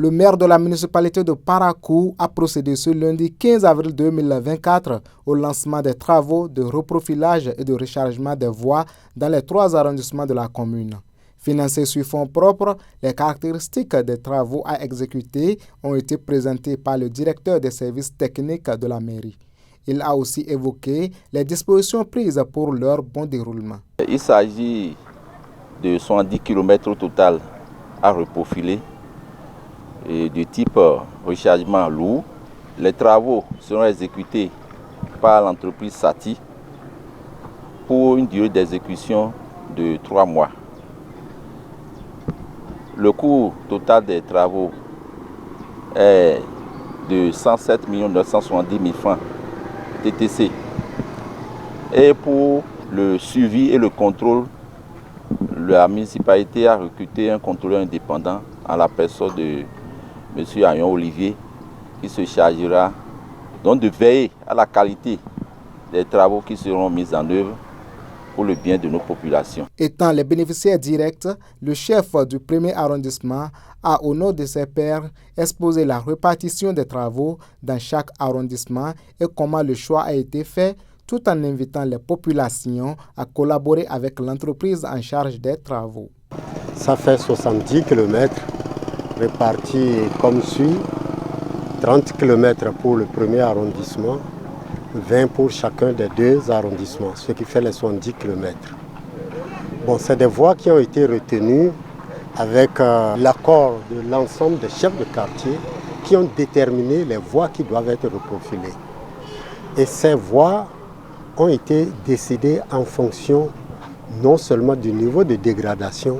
Le maire de la municipalité de Parakou a procédé ce lundi 15 avril 2024 au lancement des travaux de reprofilage et de rechargement des voies dans les 3 arrondissements de la commune. Financés sur fonds propres, les caractéristiques des travaux à exécuter ont été présentées par le directeur des services techniques de la mairie. Il a aussi évoqué les dispositions prises pour leur bon déroulement. Il s'agit de 70 km au total à reprofiler et de type rechargement lourd. Les travaux seront exécutés par l'entreprise Sati pour une durée d'exécution de 3 mois. Le coût total des travaux est de 107 970 000 francs TTC. Et pour le suivi et le contrôle, la municipalité a recruté un contrôleur indépendant en la personne de M. Ayon Olivier qui se chargera donc de veiller à la qualité des travaux qui seront mis en œuvre pour le bien de nos populations. Étant les bénéficiaires directs, le chef du premier arrondissement a, au nom de ses pairs, exposé la répartition des travaux dans chaque arrondissement et comment le choix a été fait, tout en invitant les populations à collaborer avec l'entreprise en charge des travaux. Ça fait 70 km répartis comme suit, 30 km pour le premier arrondissement, 20 pour chacun des 2 arrondissements, ce qui fait les 70 km. Bon, c'est des voies qui ont été retenues avec l'accord de l'ensemble des chefs de quartier qui ont déterminé les voies qui doivent être reprofilées. Et ces voies ont été décidées en fonction non seulement du niveau de dégradation,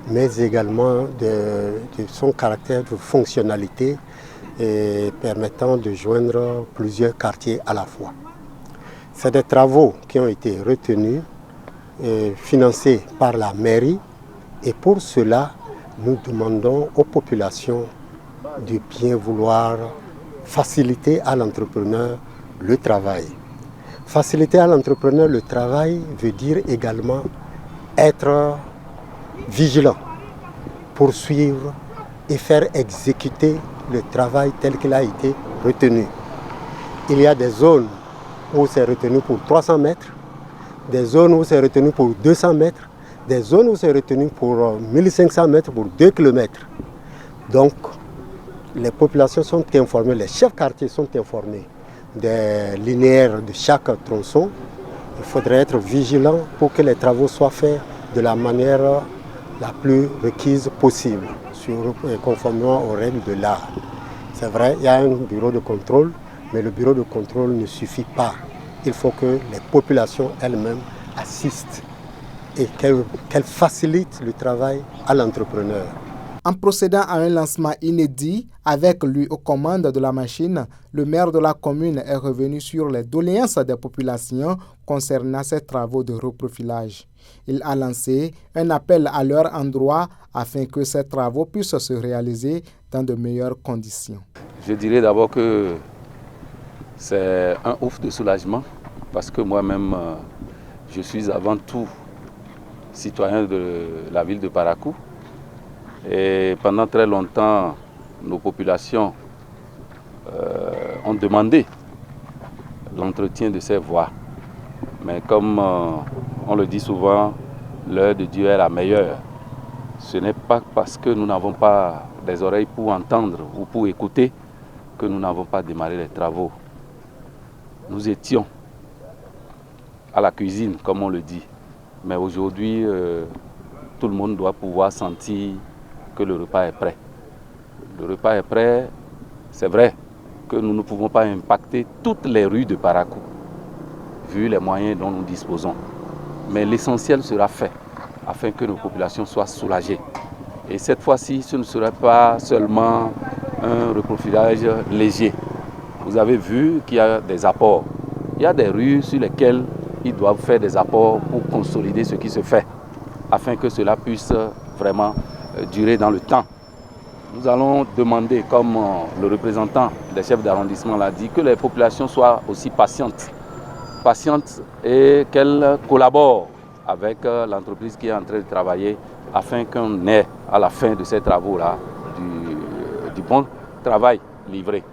mais également de son caractère de fonctionnalité et permettant de joindre plusieurs quartiers à la fois. C'est des travaux qui ont été retenus et financés par la mairie et pour cela, nous demandons aux populations de bien vouloir faciliter à l'entrepreneur le travail. Faciliter à l'entrepreneur le travail veut dire également être vigilant, poursuivre et faire exécuter le travail tel qu'il a été retenu. Il y a des zones où c'est retenu pour 300 mètres, des zones où c'est retenu pour 200 mètres, des zones où c'est retenu pour 1500 mètres, pour 2 km. Donc, les populations sont informées, les chefs quartiers sont informés des linéaires de chaque tronçon. Il faudrait être vigilant pour que les travaux soient faits de la manière la plus requise possible, conformément aux règles de l'art. C'est vrai, il y a un bureau de contrôle, mais le bureau de contrôle ne suffit pas. Il faut que les populations elles-mêmes assistent et qu'elles facilitent le travail à l'entrepreneur. En procédant à un lancement inédit, avec lui aux commandes de la machine, le maire de la commune est revenu sur les doléances des populations concernant ces travaux de reprofilage. Il a lancé un appel à leur endroit afin que ces travaux puissent se réaliser dans de meilleures conditions. Je dirais d'abord que c'est un ouf de soulagement parce que moi-même, je suis avant tout citoyen de la ville de Parakou. Et pendant très longtemps, nos populations ont demandé l'entretien de ces voies. Mais comme on le dit souvent, l'heure de Dieu est la meilleure. Ce n'est pas parce que nous n'avons pas des oreilles pour entendre ou pour écouter que nous n'avons pas démarré les travaux. Nous étions à la cuisine, comme on le dit. Mais aujourd'hui, tout le monde doit pouvoir sentir que le repas est prêt. Le repas est prêt, c'est vrai que nous ne pouvons pas impacter toutes les rues de Parakou, vu les moyens dont nous disposons. Mais l'essentiel sera fait afin que nos populations soient soulagées. Et cette fois-ci, ce ne sera pas seulement un reprofilage léger. Vous avez vu qu'il y a des apports. Il y a des rues sur lesquelles ils doivent faire des apports pour consolider ce qui se fait, afin que cela puisse vraiment durer dans le temps. Nous allons demander, comme le représentant des chefs d'arrondissement l'a dit, que les populations soient aussi patientes et qu'elles collaborent avec l'entreprise qui est en train de travailler afin qu'on ait à la fin de ces travaux-là du bon travail livré.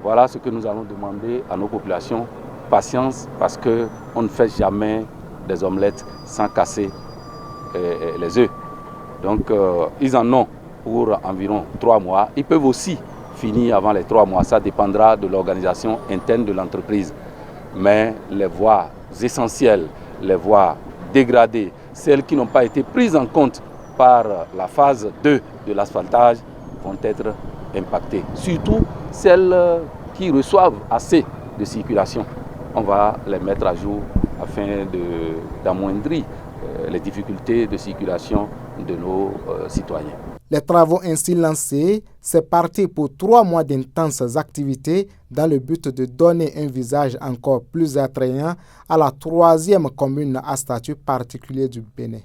Voilà ce que nous allons demander à nos populations. Patience, parce qu'on ne fait jamais des omelettes sans casser les œufs. Donc ils en ont pour environ 3 mois. Ils peuvent aussi finir avant les 3 mois. Ça dépendra de l'organisation interne de l'entreprise. Mais les voies essentielles, les voies dégradées, celles qui n'ont pas été prises en compte par la phase 2 de l'asphaltage vont être impactées. Surtout celles qui reçoivent assez de circulation. On va les mettre à jour afin d'amoindrir les difficultés de circulation de nos citoyens. Les travaux ainsi lancés, c'est parti pour 3 mois d'intenses activités dans le but de donner un visage encore plus attrayant à la 3e commune à statut particulier du Bénin.